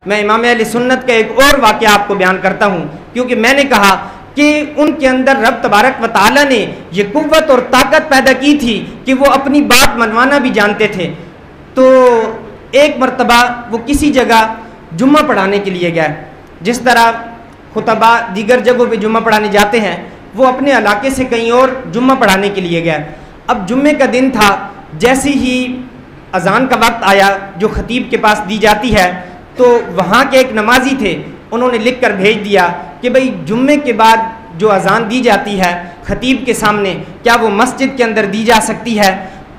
मैं इमाम अहले सुन्नत का एक और वाक़या आपको बयान करता हूँ, क्योंकि मैंने कहा कि उनके अंदर रब तबारक व तआला ने ये कुव्वत और ताकत पैदा की थी कि वो अपनी बात मनवाना भी जानते थे। तो एक मरतबा वो किसी जगह जुम्मा पढ़ाने के लिए गए। जिस तरह खुतबा दीगर जगहों पे जुम्मा पढ़ाने जाते हैं, वो अपने इलाके से कहीं और जुम्मा पढ़ाने के लिए गए। अब जुम्मे का दिन था, जैसे ही अजान का वक्त आया जो ख़तीब के पास दी जाती है, तो वहाँ के एक नमाजी थे, उन्होंने लिख कर भेज दिया कि भाई जुम्मे के बाद जो अजान दी जाती है ख़तीब के सामने, क्या वो मस्जिद के अंदर दी जा सकती है?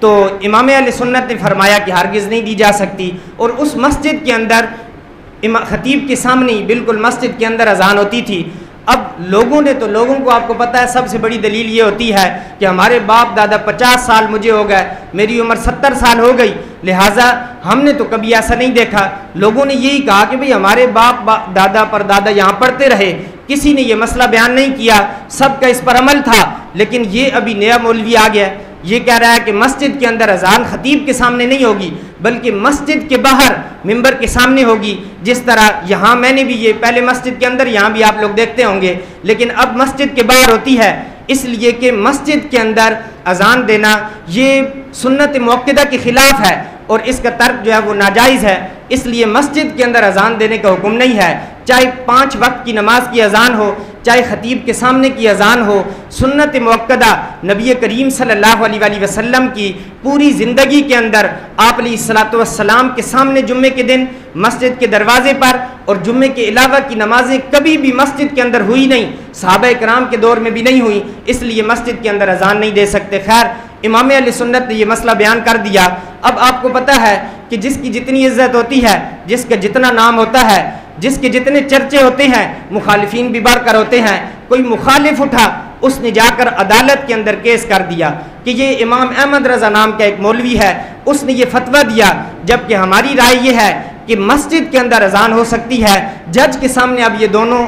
तो इमाम अहले सुन्नत ने फरमाया कि हरगिज़ नहीं दी जा सकती। और उस मस्जिद के अंदर ख़तीब के सामने ही बिल्कुल मस्जिद के अंदर अजान होती थी। अब लोगों को आपको पता है, सबसे बड़ी दलील ये होती है कि हमारे बाप दादा 50 साल मुझे हो गए, मेरी उम्र 70 साल हो गई, लिहाजा हमने तो कभी ऐसा नहीं देखा। लोगों ने यही कहा कि भाई हमारे बाप दादा परदादा यहाँ पढ़ते रहे, किसी ने ये मसला बयान नहीं किया, सबका इस पर अमल था। लेकिन ये अभी नया मौलवी आ गया, ये कह रहा है कि मस्जिद के अंदर अजान ख़तीब के सामने नहीं होगी, बल्कि मस्जिद के बाहर मिंबर के सामने होगी। जिस तरह यहाँ मैंने भी ये पहले मस्जिद के अंदर, यहाँ भी आप लोग देखते होंगे, लेकिन अब मस्जिद के बाहर होती है, इसलिए कि मस्जिद के अंदर अजान देना ये सुन्नत मुअक्कदा के ख़िलाफ़ है और इसका तर्क जो है वो नाजायज़ है। इसलिए मस्जिद के अंदर अजान देने का हुक्म नहीं है, चाहे 5 वक्त की नमाज की अजान हो, चाहे ख़तीब के सामने की अजान हो। सुन्नत मुअक्कदा नबी करीम सल्लल्लाहु अलैहि वसल्लम की पूरी ज़िंदगी के अंदर आप अलैहिस्सलातु वस्सलाम के सामने जुम्मे के दिन मस्जिद के दरवाज़े पर और जुम्मे के अलावा की नमाजें कभी भी मस्जिद के अंदर हुई नहीं, सहाबा कराम के दौर में भी नहीं हुई, इसलिए मस्जिद के अंदर अजान नहीं दे सकते। खैर, इमाम अहले सुन्नत ने यह मसला बयान कर दिया। अब आपको पता है कि जिसकी जितनी इज्जत होती है, जिसका जितना नाम होता है, जिसके जितने चर्चे होते हैं, मुखालिफिन भी बढ़कर होते हैं। कोई मुखालिफ उठा, उसने जाकर अदालत के अंदर केस कर दिया कि ये इमाम अहमद रज़ा नाम का एक मौलवी है, उसने ये फतवा दिया, जबकि हमारी राय ये है कि मस्जिद के अंदर अजान हो सकती है। जज के सामने अब ये दोनों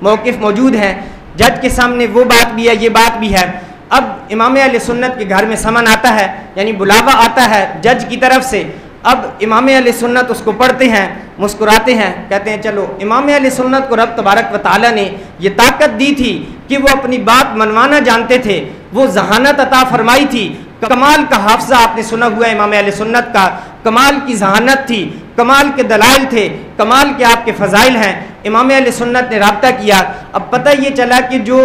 मौक़िफ़ मौजूद हैं, जज के सामने वो बात भी है, ये बात भी है। अब इमाम अहले सुन्नत के घर में समन आता है, यानी बुलावा आता है जज की तरफ से। अब इमाम अहले सुन्नत उसको पढ़ते हैं, मुस्कुराते हैं, कहते हैं चलो। इमाम अहले सुन्नत को रब तबारक व तआला ने ये ताकत दी थी कि वो अपनी बात मनवाना जानते थे, वो जहानत अता फरमाई थी। कमाल का हाफजा आपने सुना हुआ है इमाम अहले सुन्नत का, कमाल की जहानत थी, कमाल के दलाइल थे, कमाल के आपके फ़ज़ाइल हैं। इमाम अहले सुन्नत ने राब्ता किया। अब पता ये चला कि जो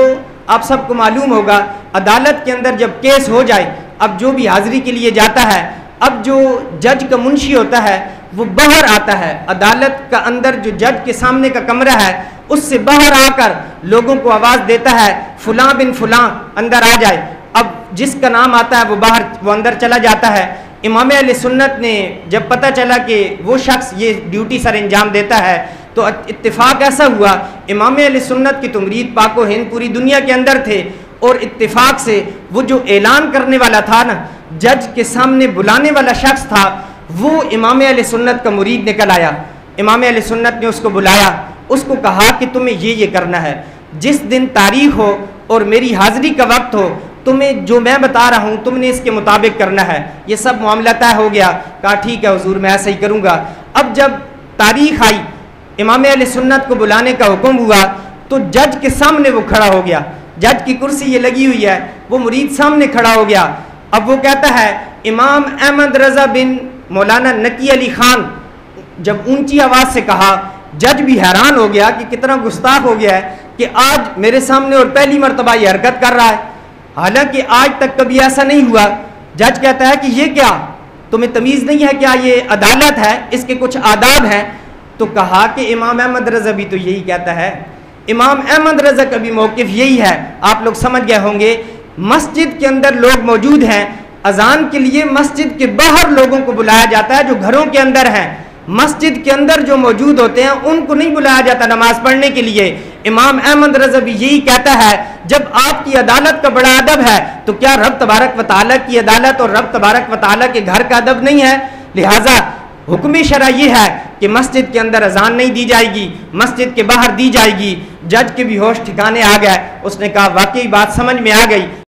आप सबको मालूम होगा, अदालत के अंदर जब केस हो जाए, अब जो भी हाज़िरी के लिए जाता है, अब जो जज का मुंशी होता है वो बाहर आता है, अदालत का अंदर जो जज के सामने का कमरा है उससे बाहर आकर लोगों को आवाज़ देता है, फ़ुलां बिन फ़ुलां अंदर आ जाए। अब जिसका नाम आता है वो अंदर चला जाता है। इमाम अहले सुन्नत ने जब पता चला कि वो शख्स ये ड्यूटी सर अंजाम देता है, तो इत्तेफाक ऐसा हुआ, इमाम अहले सुन्नत की तो मुरीद पाको हिंद पूरी दुनिया के अंदर थे, और इत्तेफाक से वो जो ऐलान करने वाला था ना, जज के सामने बुलाने वाला शख्स था, वो इमाम अहले सुन्नत का मुरीद निकल आया। इमाम अहले सुन्नत ने उसको बुलाया, उसको कहा कि तुम्हें ये करना है, जिस दिन तारीख हो और मेरी हाज़िरी का वक्त हो, तुम्हें जो मैं बता रहा हूँ तुमने इसके मुताबिक करना है। ये सब मामला तय हो गया। कहा ठीक है हुजूर, मैं ऐसा ही करूँगा। अब जब तारीख आई, इमाम अहले सुन्नत को बुलाने का हुक्म हुआ, तो जज के सामने वो खड़ा हो गया। जज की कुर्सी ये लगी हुई है, वो मुरीद सामने खड़ा हो गया। अब वो कहता है इमाम अहमद रज़ा बिन मौलाना नकी अली खान, जब ऊंची आवाज़ से कहा, जज भी हैरान हो गया कि कितना गुस्ताख हो गया है कि आज मेरे सामने और पहली मरतबा ये हरकत कर रहा है, हालांकि आज तक कभी ऐसा नहीं हुआ। जज कहता है कि ये क्या, तुम्हें तमीज़ नहीं है क्या, ये अदालत है, इसके कुछ आदाब हैं। तो कहा कि इमाम अहमद रज़ा भी तो यही कहता है, इमाम अहमद रज़ा का भी मौक़िफ़ यही है। आप लोग समझ गए होंगे, मस्जिद के अंदर लोग मौजूद हैं, अजान के लिए मस्जिद के बाहर लोगों को बुलाया जाता है जो घरों के अंदर हैं। मस्जिद के अंदर जो मौजूद होते हैं उनको नहीं बुलाया जाता नमाज पढ़ने के लिए। इमाम अहमद रज़ा भी यही कहता है, जब आपकी अदालत का बड़ा अदब है, तो क्या रब तबारक व तआला की अदालत और रब तबारक व तआला के घर का अदब नहीं है? लिहाजा हुक्म शरअ ये है कि मस्जिद के अंदर अजान नहीं दी जाएगी, मस्जिद के बाहर दी जाएगी। जज के भी होश ठिकाने आ गया, उसने कहा वाकई बात समझ में आ गई।